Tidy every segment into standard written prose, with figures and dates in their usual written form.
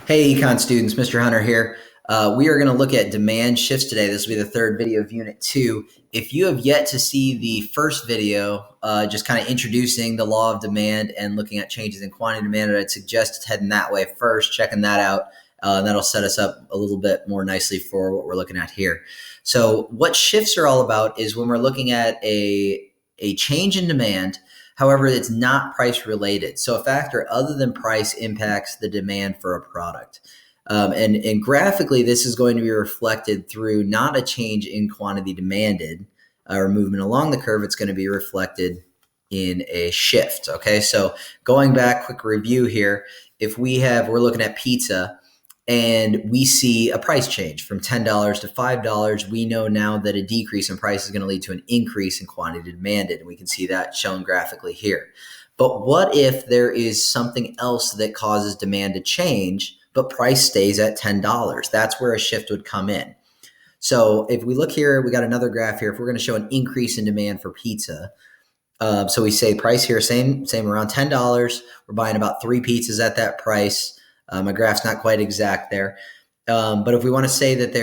Hey, econ students, Mr. Hunter here. We are going to look at demand shifts today. This will be the third video of Unit 2. If you have yet to see the first video, just kind of introducing the law of demand and looking at changes in quantity demand, I'd suggest heading that way first, checking that out. That'll set us up a little bit more nicely for what we're looking at here. So what shifts are all about is when we're looking at a change in demand. However, it's not price related. So a factor other than price impacts the demand for a product. And graphically, this is going to be reflected through not a change in quantity demanded or movement along the curve. It's going to be reflected in a shift. Okay, so going back, quick review here. If we're looking at pizza, and we see a price change from $10 to $5, we know now that a decrease in price is going to lead to an increase in quantity demanded. And we can see that shown graphically here. But what if there is something else that causes demand to change, but price stays at $10? That's where a shift would come in. So if we look here, we got another graph here. If we're going to show an increase in demand for pizza, so we say price here, same around $10. We're buying about 3 pizzas at that price. My graph's not quite exact there. But if we want to say that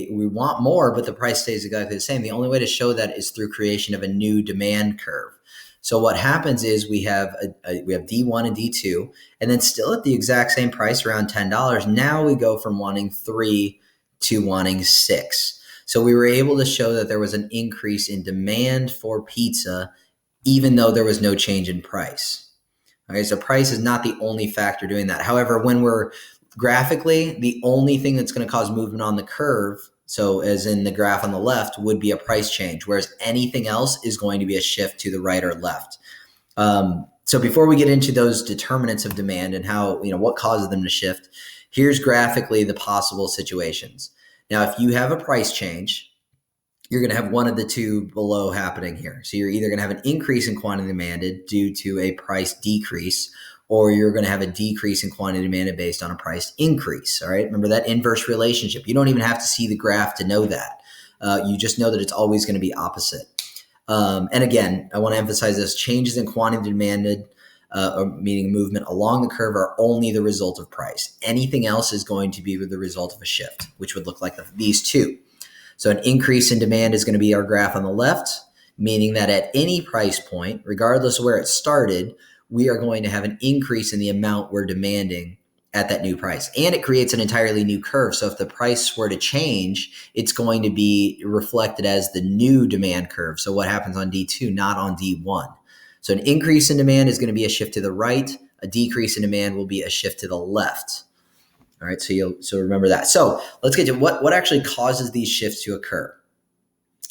we want more, but the price stays exactly the same, the only way to show that is through creation of a new demand curve. So what happens is we have D1 and D2, and then still at the exact same price around $10. Now we go from wanting 3 to wanting 6. So we were able to show that there was an increase in demand for pizza, even though there was no change in price. Okay, so price is not the only factor doing that. However, when we're graphically, the only thing that's going to cause movement on the curve, so as in the graph on the left, would be a price change, whereas anything else is going to be a shift to the right or left. So before we get into those determinants of demand and how, what causes them to shift, here's graphically the possible situations. Now, if you have a price change, you're going to have one of the two below happening here. So you're either going to have an increase in quantity demanded due to a price decrease, or you're going to have a decrease in quantity demanded based on a price increase. All right. Remember that inverse relationship. You don't even have to see the graph to know that. You just know that it's always going to be opposite. And again, I want to emphasize this: changes in quantity demanded, meaning movement along the curve, are only the result of price. Anything else is going to be the result of a shift, which would look like these two. So an increase in demand is going to be our graph on the left, meaning that at any price point, regardless of where it started, we are going to have an increase in the amount we're demanding at that new price. And it creates an entirely new curve. So if the price were to change, it's going to be reflected as the new demand curve. So what happens on D2, not on D1. So an increase in demand is going to be a shift to the right. A decrease in demand will be a shift to the left. All right, so remember that. So let's get to what actually causes these shifts to occur.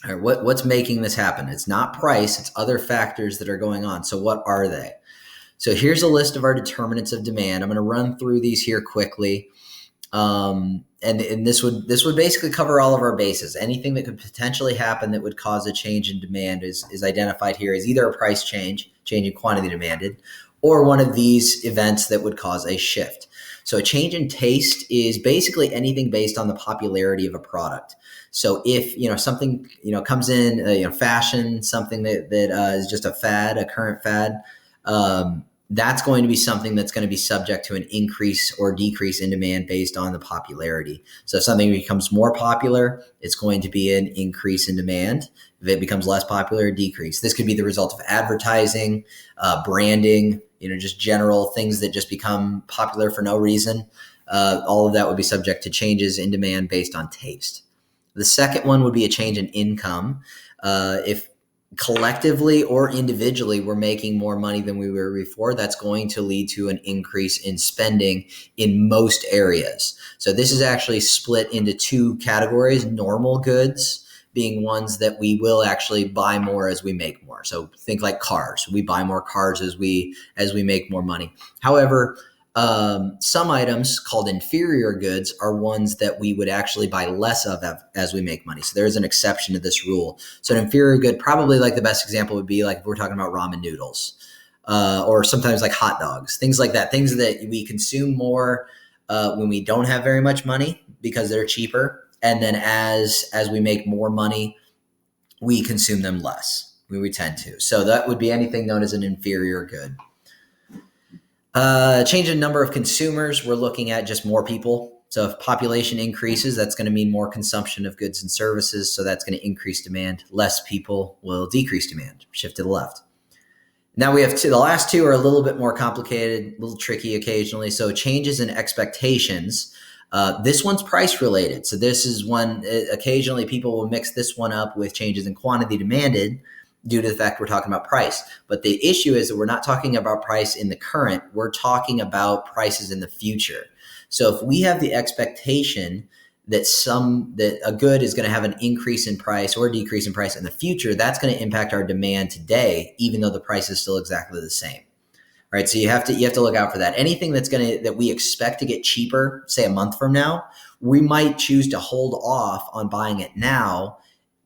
All right, what's making this happen? It's not price, it's other factors that are going on. So what are they? So here's a list of our determinants of demand. I'm going to run through these here quickly. And this would basically cover all of our bases. Anything that could potentially happen that would cause a change in demand is identified here as either a price change in quantity demanded, or one of these events that would cause a shift. So a change in taste is basically anything based on the popularity of a product. So if something comes in, fashion, something that is just a fad, a current fad, that's going to be something that's going to be subject to an increase or decrease in demand based on the popularity. So if something becomes more popular, it's going to be an increase in demand. If it becomes less popular, a decrease. This could be the result of advertising, branding, just general things that just become popular for no reason. All of that would be subject to changes in demand based on taste. The second one would be a change in income. If collectively or individually we're making more money than we were before, that's going to lead to an increase in spending in most areas. So this is actually split into two categories: normal goods being ones that we will actually buy more as we make more. So think like cars. We buy more cars as we make more money. However, some items called inferior goods are ones that we would actually buy less of as we make money. So there is an exception to this rule. So an inferior good, probably like the best example would be like if we're talking about ramen noodles, or sometimes like hot dogs, things like that, things that we consume more when we don't have very much money because they're cheaper. And then as we make more money, we consume them less. We tend to. So that would be anything known as an inferior good. Change in number of consumers, we're looking at just more people. So if population increases, that's going to mean more consumption of goods and services. So that's going to increase demand. Less people will decrease demand. Shift to the left. Now we have two. The last two are a little bit more complicated, a little tricky occasionally. So changes in expectations. This one's price related. So this is one, occasionally people will mix this one up with changes in quantity demanded due to the fact we're talking about price. But the issue is that we're not talking about price in the current, we're talking about prices in the future. So if we have the expectation that a good is going to have an increase in price or decrease in price in the future, that's going to impact our demand today, even though the price is still exactly the same. All right, so you have to look out for that. Anything that we expect to get cheaper, say a month from now, we might choose to hold off on buying it now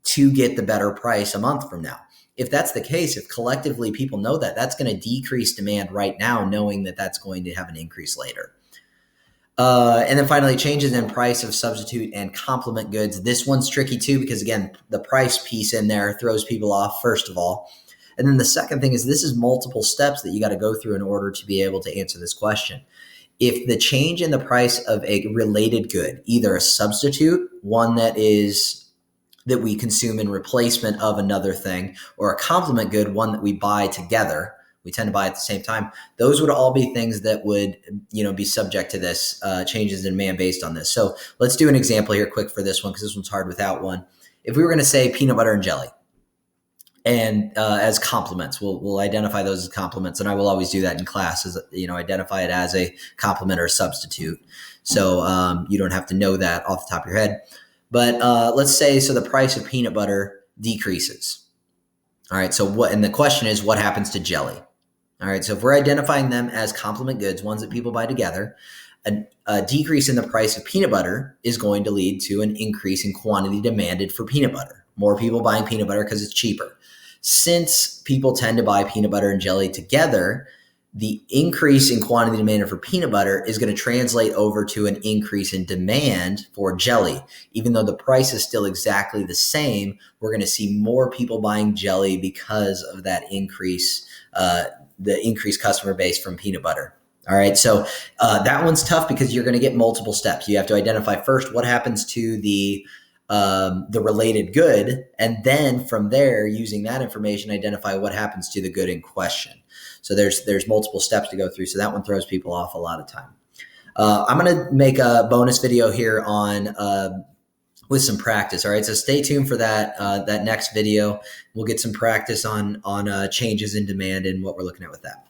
to get the better price a month from now. If that's the case, if collectively people know that, that's going to decrease demand right now, knowing that that's going to have an increase later. And then finally, changes in price of substitute and complement goods. This one's tricky too, because again, the price piece in there throws people off, first of all. And then the second thing is this is multiple steps that you got to go through in order to be able to answer this question. If the change in the price of a related good, either a substitute, one that we consume in replacement of another thing, or a complement good, one that we buy together, we tend to buy at the same time, those would all be things that would, be subject to this changes in demand based on this. So let's do an example here quick for this one, because this one's hard without one. If we were going to say peanut butter and jelly, and as complements, we'll identify those as complements, and I will always do that in class, as identify it as a complement or a substitute. So you don't have to know that off the top of your head. But let's say, so the price of peanut butter decreases. All right, and the question is, what happens to jelly? All right, so if we're identifying them as complement goods, ones that people buy together, a decrease in the price of peanut butter is going to lead to an increase in quantity demanded for peanut butter. More people buying peanut butter because it's cheaper. Since people tend to buy peanut butter and jelly together, the increase in quantity demanded for peanut butter is going to translate over to an increase in demand for jelly. Even though the price is still exactly the same, we're going to see more people buying jelly because of that increase, the increased customer base from peanut butter. All right, so that one's tough because you're going to get multiple steps. You have to identify first what happens to the related good, and then from there, using that information, identify what happens to the good in question. So there's multiple steps to go through. So that one throws people off a lot of time. I'm going to make a bonus video here on with some practice. All right, so stay tuned for that next video. We'll get some practice on changes in demand and what we're looking at with that.